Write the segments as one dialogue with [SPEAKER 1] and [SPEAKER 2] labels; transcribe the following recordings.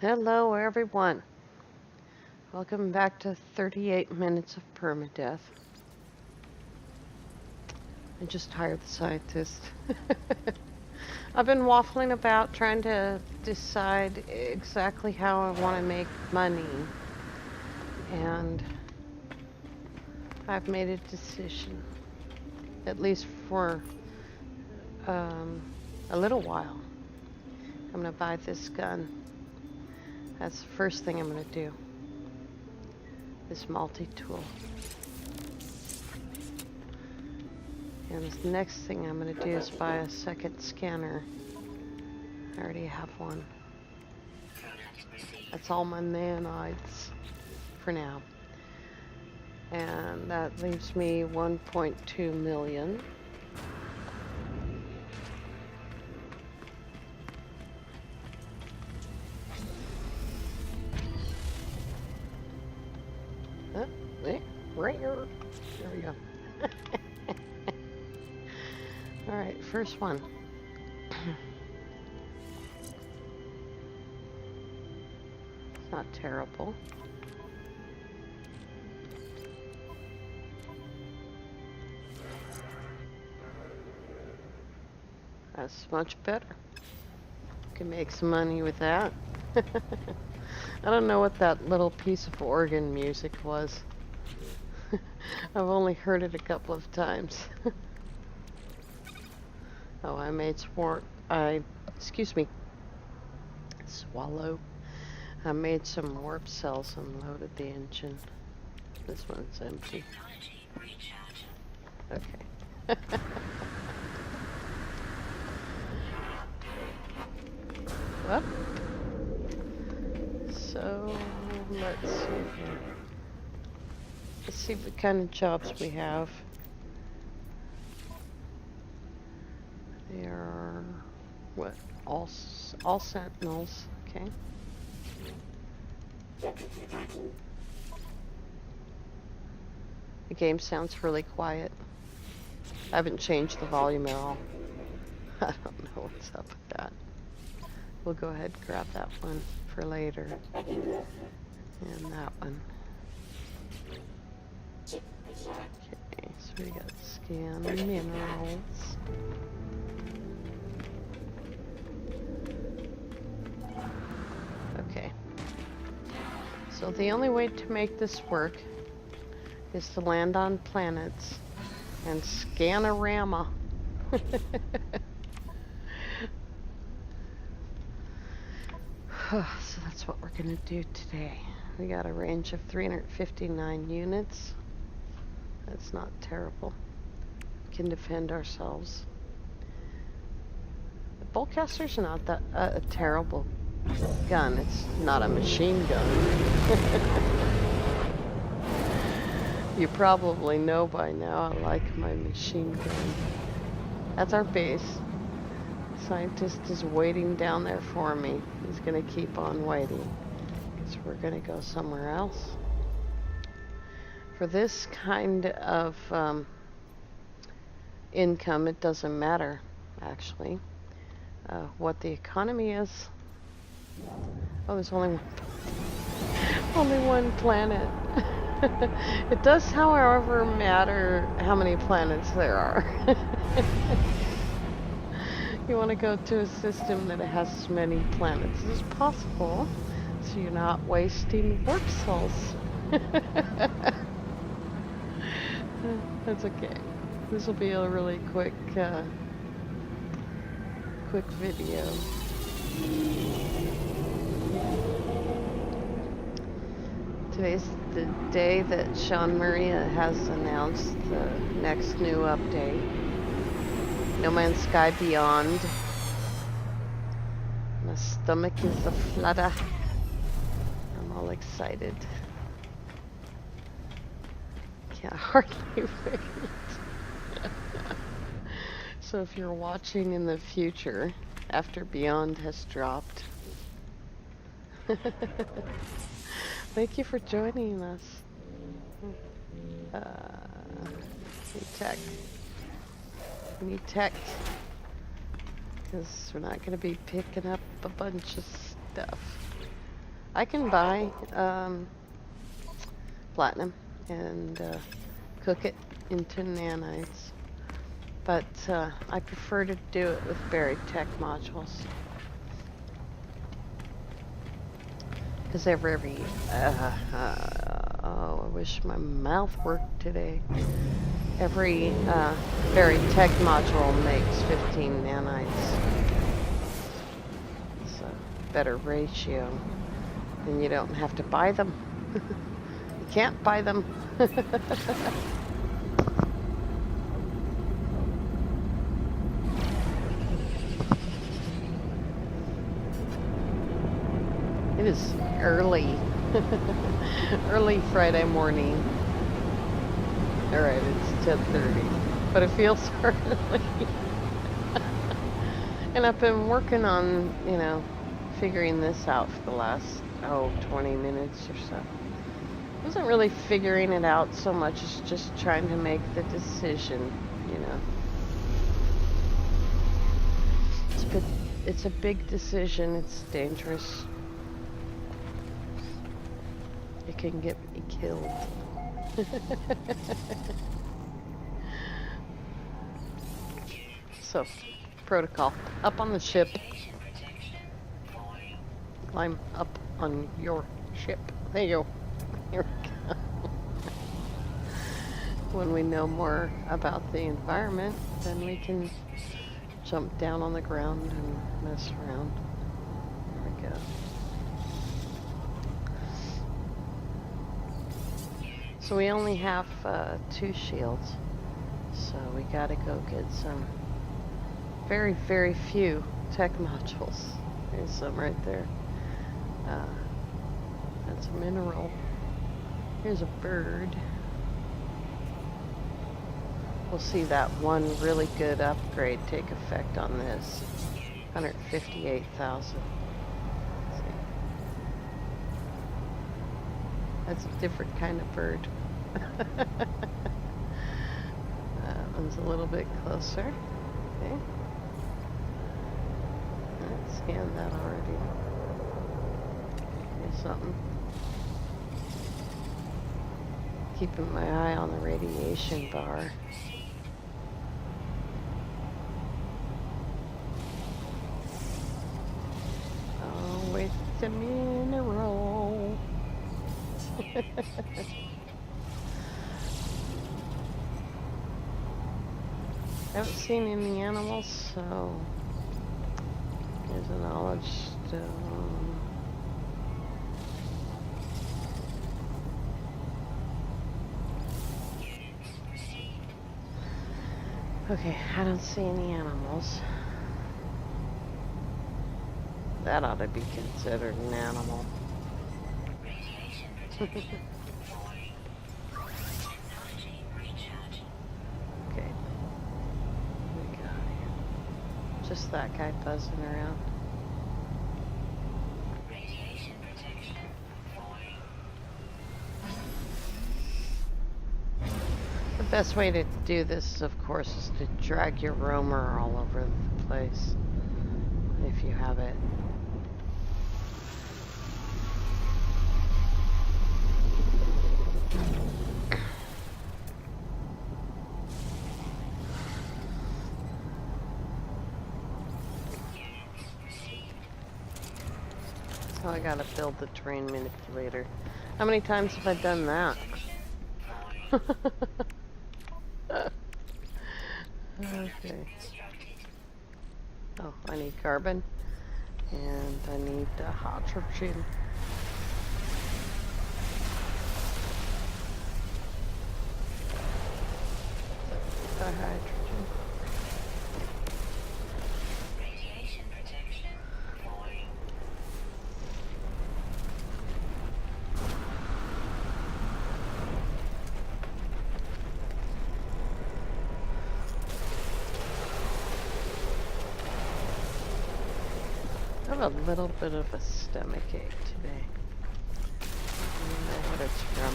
[SPEAKER 1] Hello, everyone. Welcome back to 38 Minutes of Permadeath. I just hired the scientist. I've been waffling about trying to decide exactly how I want to make money, and I've made a decision, at least for um, a little while. I'm going to buy this gun. That's the first thing I'm going to do, this multi-tool. And the next thing I'm going to do is buy a second scanner. I already have one. That's all my nanites for now. And that leaves me 1.2 million. Right here. There we go. All right, first one. It's not terrible. That's much better. Can make some money with that. I don't know what that little piece of organ music was. I've only heard it a couple of times. Oh, I made some more. Excuse me. Swallow. I made some warp cells and loaded the engine. This one's empty. Okay. Well, so let's see here. Let's see what kind of jobs we have. They are what? All sentinels. Okay. The game sounds really quiet. I haven't changed the volume at all. I don't know what's up with that. We'll go ahead and grab that one for later. And that one. Okay, so we got scan minerals. Okay. So the only way to make this work is to land on planets and scanorama. So that's what we're going to do today. We got a range of 359 units. That's not terrible. We can defend ourselves. The Boltcaster's not that a terrible gun. It's not a machine gun. You probably know by now I like my machine gun. That's our base. Scientist is waiting down there for me. He's gonna keep on waiting because we're gonna go somewhere else. For this kind of income, it doesn't matter actually what the economy is. Oh, there's only one planet. It does, however, matter how many planets there are. You want to go to a system that has as many planets as possible, so you're not wasting warp cells. That's okay. This will be a really quick video. Today's the day that Sean Maria has announced the next new update. No Man's Sky Beyond. My stomach is a flutter. I'm all excited. Can't hardly wait. So if you're watching in the future, after Beyond has dropped, thank you for joining us. We need tech. Because we're not going to be picking up a bunch of stuff. I can buy platinum and cook it into nanites, but I prefer to do it with buried tech modules. Because oh, I wish my mouth worked today. Every buried tech module makes 15 nanites. It's a better ratio. And you don't have to buy them. You can't buy them. It is early. Early Friday morning. Alright, it's 10:30. But it feels early. And I've been working on, you know, figuring this out for the last, 20 minutes or so. I wasn't really figuring it out so much as just trying to make the decision, you know. It's a big decision. It's dangerous. It can get me killed. So, protocol. Up on the ship. Climb up on your ship. There you go. Here we go. When we know more about the environment, then we can jump down on the ground and mess around. There we go. So we only have 2 shields, so we gotta go get some very, very few tech modules. There's some right there. That's a mineral. Here's a bird. We'll see that one really good upgrade take effect on this. 158,000. That's a different kind of bird. That one's a little bit closer. Okay. I scanned that already. Here's something. Keeping my eye on the radiation bar. Oh, it's a mineral. I haven't seen any animals, so here's a knowledge stone. Okay, I don't see any animals. That ought to be considered an animal. Okay. What we got here? Just that guy buzzing around. The best way to do this, of course, is to drag your roamer all over the place, if you have it. So I gotta build the terrain manipulator. How many times have I done that? Okay. Oh, I need carbon. And I need hydrogen. The hydrogen.
[SPEAKER 2] Radiation protection falling.
[SPEAKER 1] I have a little bit of a stomach ache today. I don't know what it's from.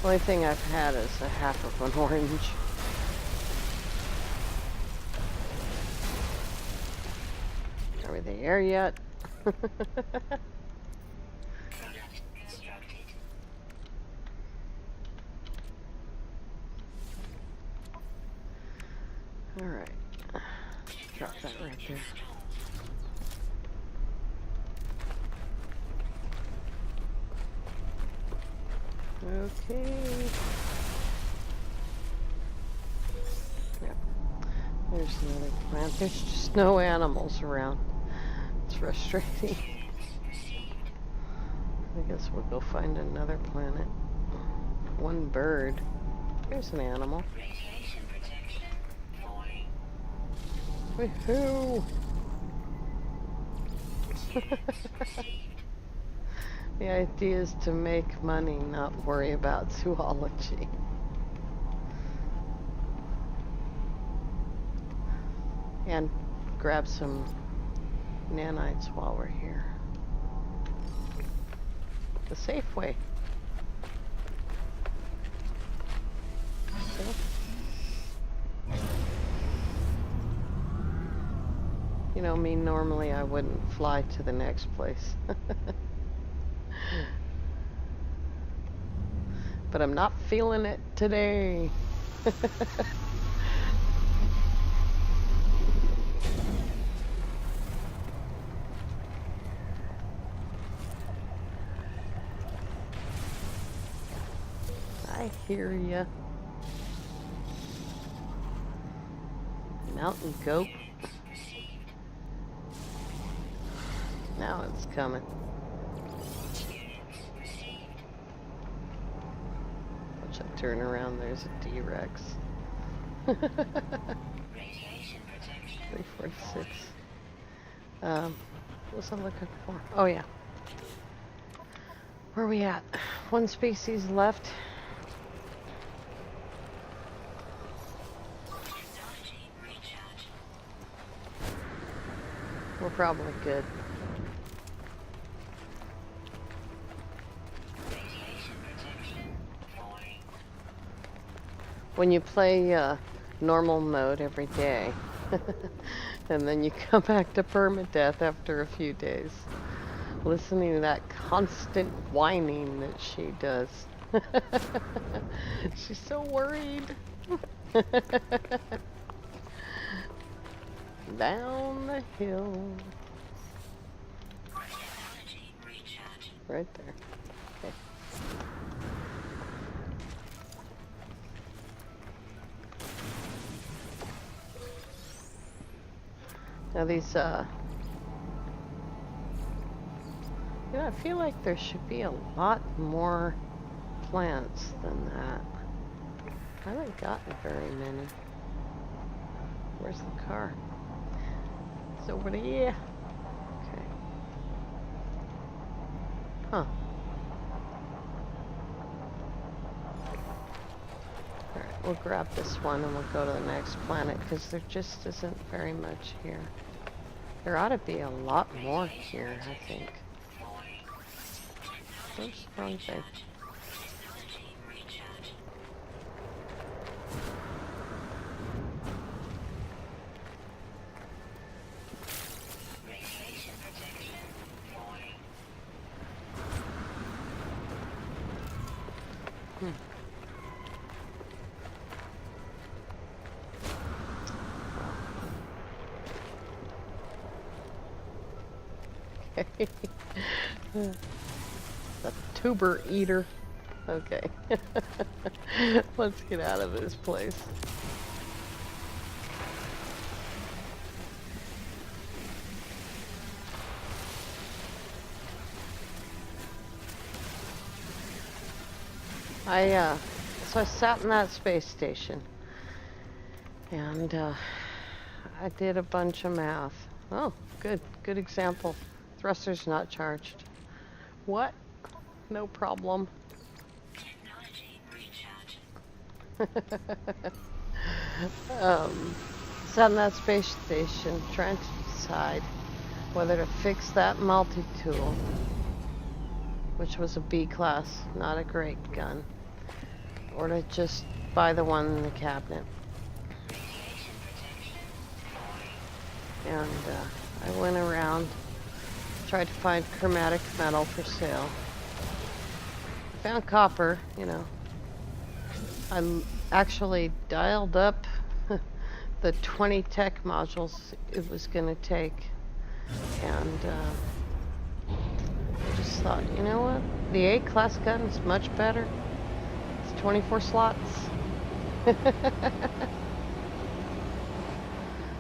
[SPEAKER 1] The only thing I've had is a half of an orange. Are we there yet? Alright. Drop that right there. Okay. Yep. There's another plant. There's just no animals around. It's frustrating. I guess we'll go find another planet. One bird. There's an animal.
[SPEAKER 2] Radiation protection falling.
[SPEAKER 1] Woohoo! The idea is to make money, not worry about zoology. And grab some nanites while we're here. The safe way. See? You know me, normally I wouldn't fly to the next place. But I'm not feeling it today. I hear ya. Mountain goat. Now it's coming. Watch I turn around, there's a T-Rex.
[SPEAKER 2] Radiation protection.
[SPEAKER 1] 346. What was I looking for? Oh yeah. Where are we at? One species left.
[SPEAKER 2] Technology recharge.
[SPEAKER 1] We're probably good.
[SPEAKER 2] Radiation protection falling.
[SPEAKER 1] When you play normal mode every day, and then you come back to permadeath after a few days, listening to that constant whining that she does. She's so worried. Down the hill.
[SPEAKER 2] Technology recharge.
[SPEAKER 1] Right there. Okay. Now these, you know, I feel like there should be a lot more plants than that. I haven't gotten very many. Where's the car? It's over there. Okay. Huh. Alright, we'll grab this one and we'll go to the next planet because there just isn't very much here. There ought to be a lot more here, I think. Oops, wrong thing.
[SPEAKER 2] Technology recharge. Radiation protection falling.
[SPEAKER 1] Okay. The tuber eater. Okay. Let's get out of this place. So I sat in that space station and I did a bunch of math. Oh, good example. Thruster's not charged. What? No problem.
[SPEAKER 2] Technology recharge.
[SPEAKER 1] Sat in that space station trying to decide whether to fix that multi-tool, which was a B class, not a great gun, or to just buy the one in the cabinet.
[SPEAKER 2] Radiation protection
[SPEAKER 1] And I went around, tried to find chromatic metal for sale. Found copper, you know. I actually dialed up the 20 tech modules it was going to take. And I just thought, you know what? The A-class gun is much better. It's 24 slots.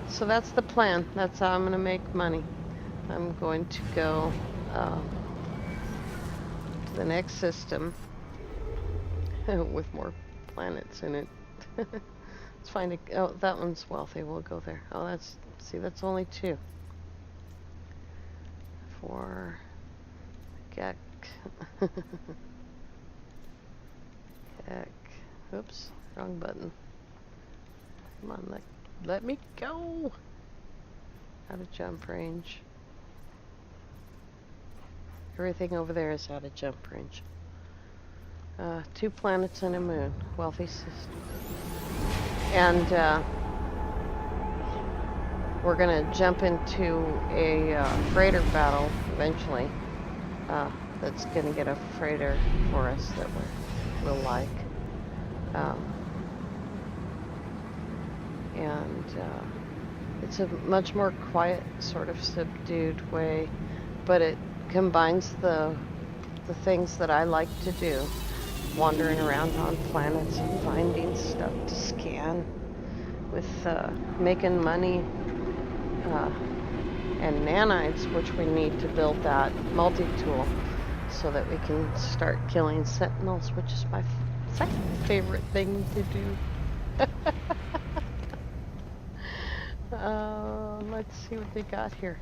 [SPEAKER 1] So that's the plan. That's how I'm going to make money. I'm going to go to the next system with more planets in it. Let's find a... Oh, that one's wealthy. We'll go there. Oh, that's... See, that's only 2. 4... Gek. Gek. Oops. Wrong button. Come on, let me go! Out of jump range. Everything over there is out of jump range. 2 planets and a moon. Wealthy system. And we're gonna jump into a freighter battle eventually. That's gonna get a freighter for us that we'll like. And it's a much more quiet, sort of subdued way, but it combines the things that I like to do. Wandering around on planets and finding stuff to scan with making money and nanites, which we need to build that multi-tool so that we can start killing sentinels, which is my second favorite thing to do. Let's see what they got here.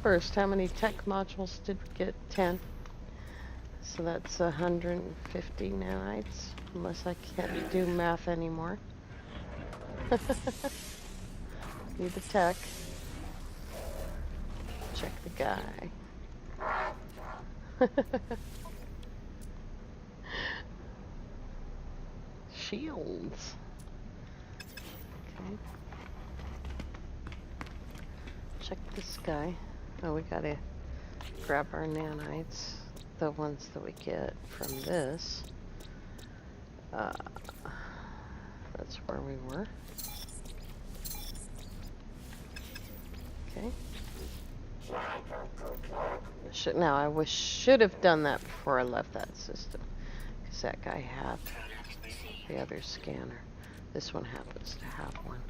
[SPEAKER 1] First, how many tech modules did we get? 10. So that's 150 nanites, unless I can't do math anymore. Need the tech. Check the guy. Shields. Okay. Check this guy. Oh, we gotta grab our nanites, the ones that we get from this. That's where we were. Okay. Now I should have done that before I left that system, because that guy had the other scanner. This one happens to have one,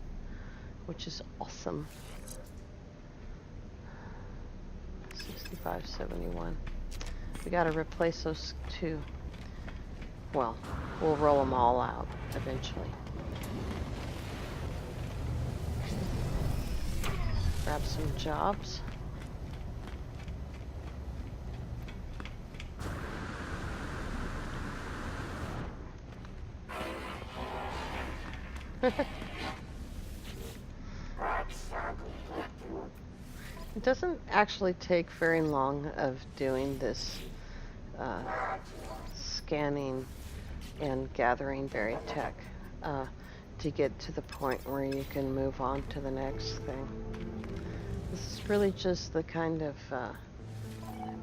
[SPEAKER 1] which is awesome. 6571. We gotta replace those 2. Well, we'll roll them all out eventually. Grab some jobs. It doesn't actually take very long of doing this scanning and gathering buried tech to get to the point where you can move on to the next thing. This is really just the kind of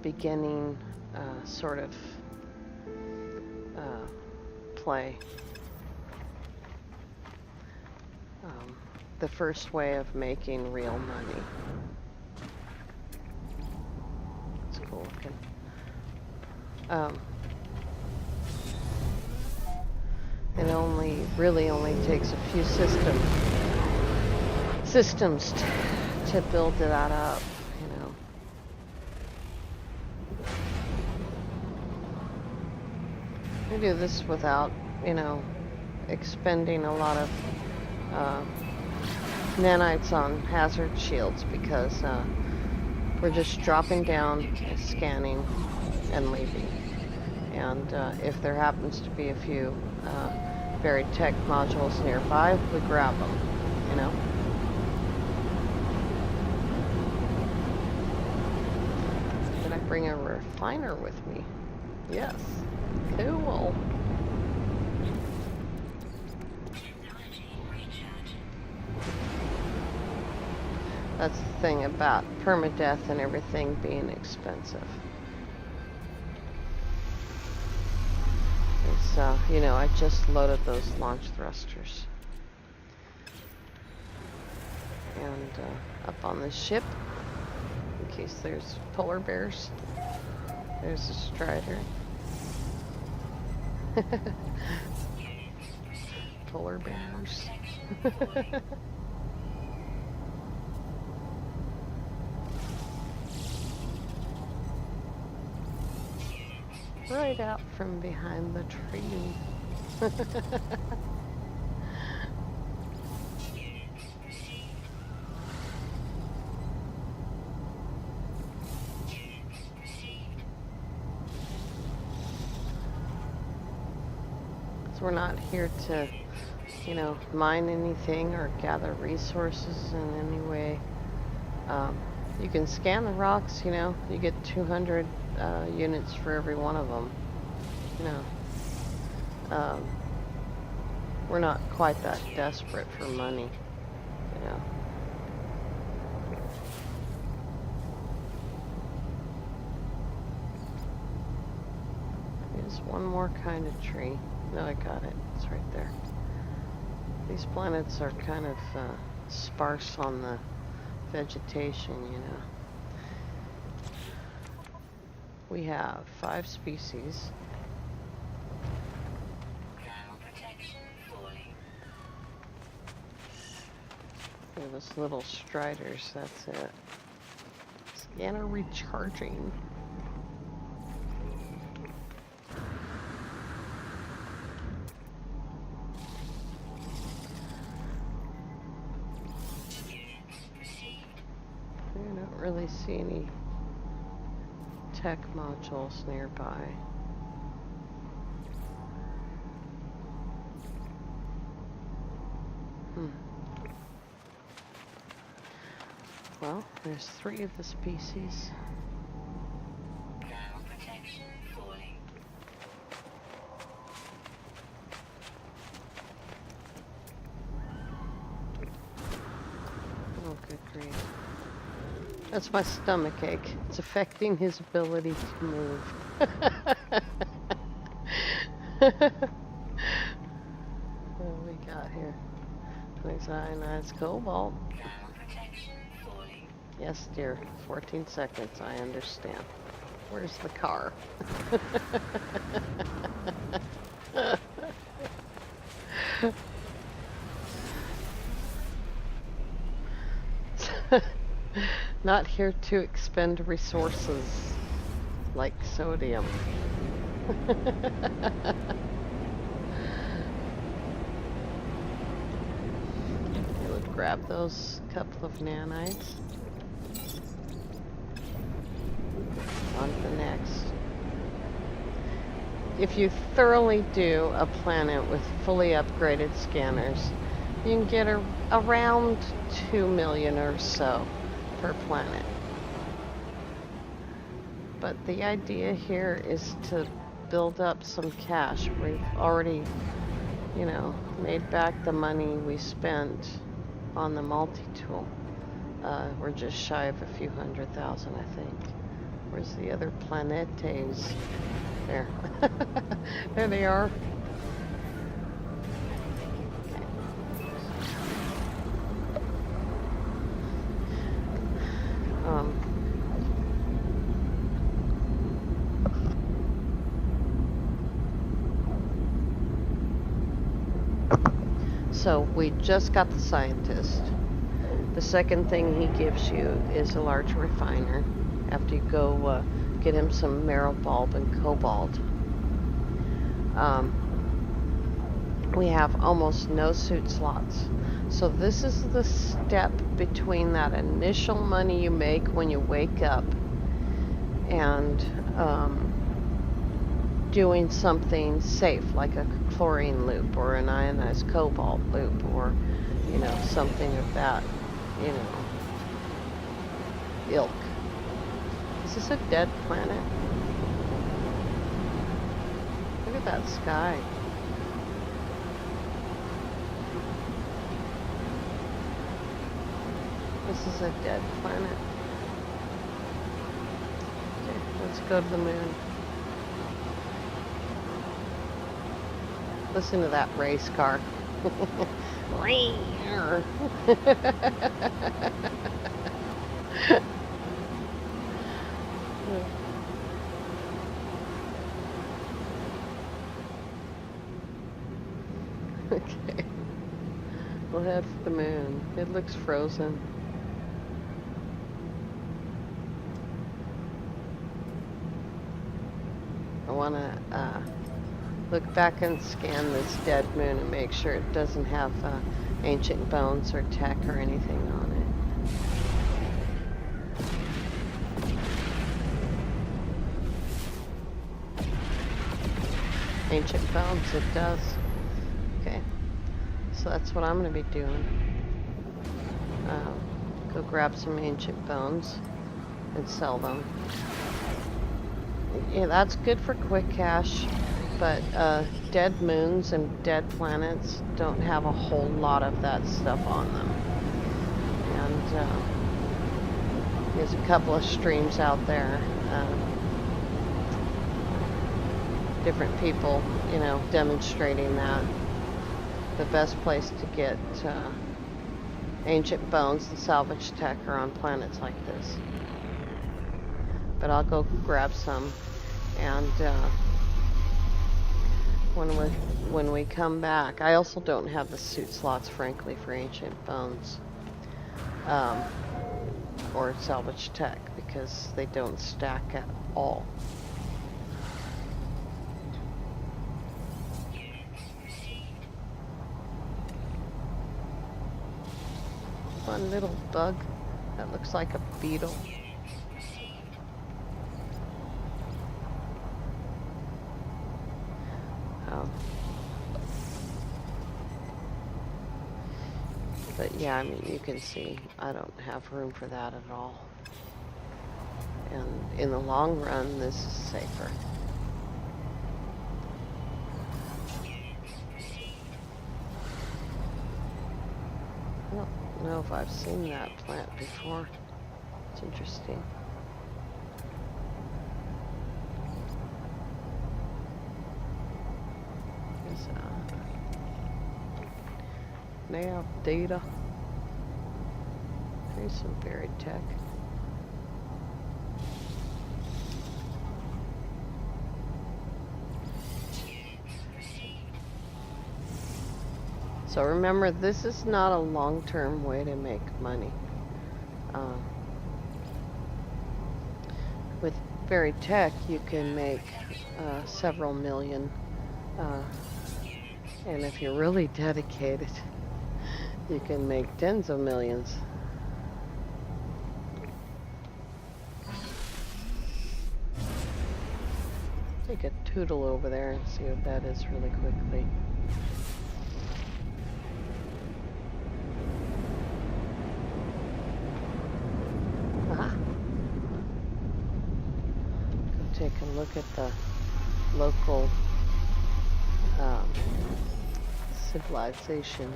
[SPEAKER 1] beginning sort of play. The first way of making real money. It's cool looking. It really only takes a few systems to build that up, you know. We do this without, you know, expending a lot of nanites on hazard shields, because we're just dropping down, scanning, and leaving. And if there happens to be a few buried tech modules nearby, we grab them, you know. Did I bring a refiner with me? Yes. Cool. That's the thing about permadeath and everything being expensive. It's, you know, I just loaded those launch thrusters. And up on the ship, in case there's polar bears, there's a strider. Polar bears. Right out from behind the tree. So we're not here to, you know, mine anything or gather resources in any way. You can scan the rocks, you know, you get 200 units for every one of them. You know, we're not quite that desperate for money, you know. There's one more kind of tree. No, I got it. It's right there. These planets are kind of sparse on the vegetation, you know. We have 5 species. Those little striders, that's it. Scanner recharging. I don't really see any tech modules nearby. Well, there's 3 of the species. Oh, good grief. That's my stomach ache. It's affecting his ability to move. What do we got here? Ionized cobalt. Yes, dear. 14 seconds. I understand. Where's the car? Not here to expend resources like sodium. I would grab those couple of nanites. On to the next. If you thoroughly do a planet with fully upgraded scanners, you can get around 2 million or so per planet. But the idea here is to build up some cash. We've already, you know, made back the money we spent on the multi-tool. We're just shy of a few 100,000, I think. Where's the other planetes? There. There they are. So we just got the scientist. The second thing he gives you is a large refiner after you go get him some marrow bulb and cobalt. We have almost no suit slots. So this is the step between that initial money you make when you wake up and doing something safe like a chlorine loop or an ionized cobalt loop or, you know, something of that, you know, ilk. Is this a dead planet? Look at that sky. This is a dead planet. Okay, let's go to the moon. Listen to that race car. Okay. We'll head for the moon. It looks frozen. I want to look back and scan this dead moon and make sure it doesn't have ancient bones or tech or anything on it. Ancient bones, it does. Okay, so that's what I'm going to be doing. Go grab some ancient bones and sell them. Yeah, that's good for quick cash, but dead moons and dead planets don't have a whole lot of that stuff on them. And there's a couple of streams out there, different people, you know, demonstrating that the best place to get ancient bones and salvage tech are on planets like this. But I'll go grab some, and when we come back, I also don't have the suit slots, frankly, for ancient bones or salvage tech because they don't stack at all. Fun little bug that looks like a beetle. But yeah, I mean, you can see I don't have room for that at all. And in the long run, this is safer. I don't know if I've seen that plant before. It's interesting. Nav data. There's some buried tech. So remember, this is not a long-term way to make money. With buried tech, you can make several million. And if you're really dedicated, you can make tens of millions. Take a tootle over there and see what that is really quickly. Aha. Go take a look at the local civilization.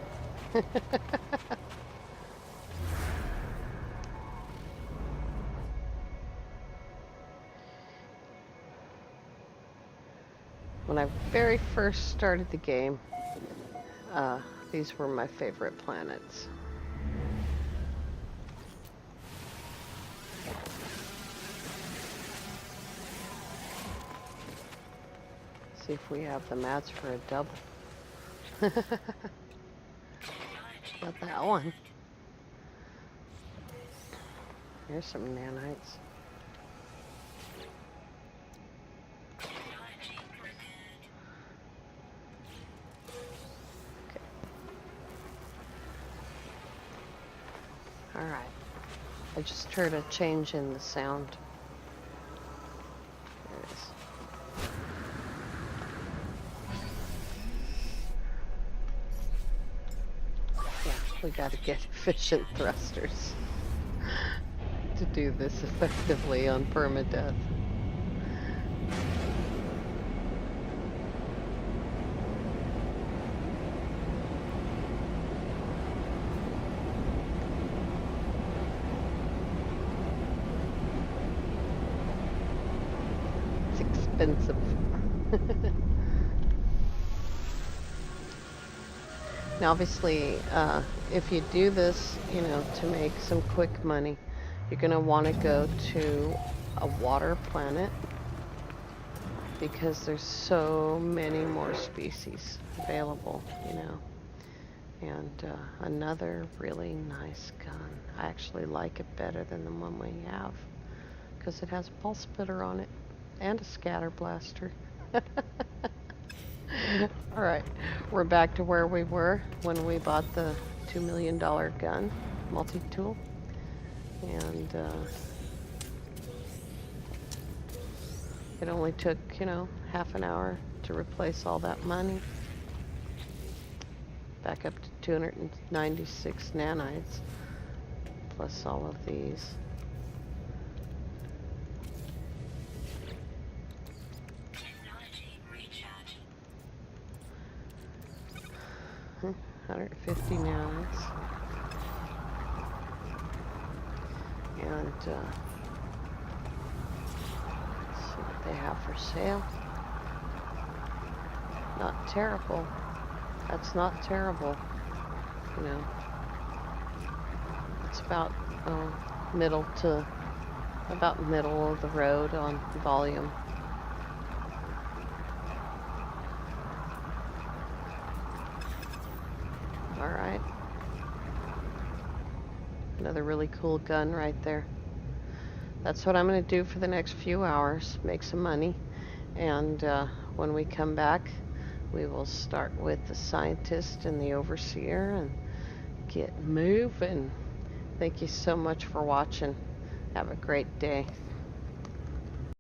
[SPEAKER 1] When I very first started the game, these were my favorite planets. See if we have the mats for a double. Got that one. Here's some nanites. Okay. Alright. I just heard a change in the sound. There it is. We gotta get efficient thrusters to do this effectively on Permadeath. It's expensive. Now, obviously, if you do this, you know, to make some quick money, you're going to want to go to a water planet because there's so many more species available, you know. And another really nice gun. I actually like it better than the one we have because it has a pulse splitter on it and a scatter blaster. All right, we're back to where we were when we bought the $2 million gun, multi-tool. And it only took, you know, half an hour to replace all that money. Back up to 296 nanites, plus all of these.
[SPEAKER 2] Technology recharging.
[SPEAKER 1] 150 nanites. And let's see what they have for sale. Not terrible. That's not terrible. You know, it's about middle of the road on volume. All right. Another really cool gun right there. That's what I'm going to do for the next few hours, make some money. And when we come back, we will start with the scientist and the overseer and get moving. Thank you so much for watching. Have a great day.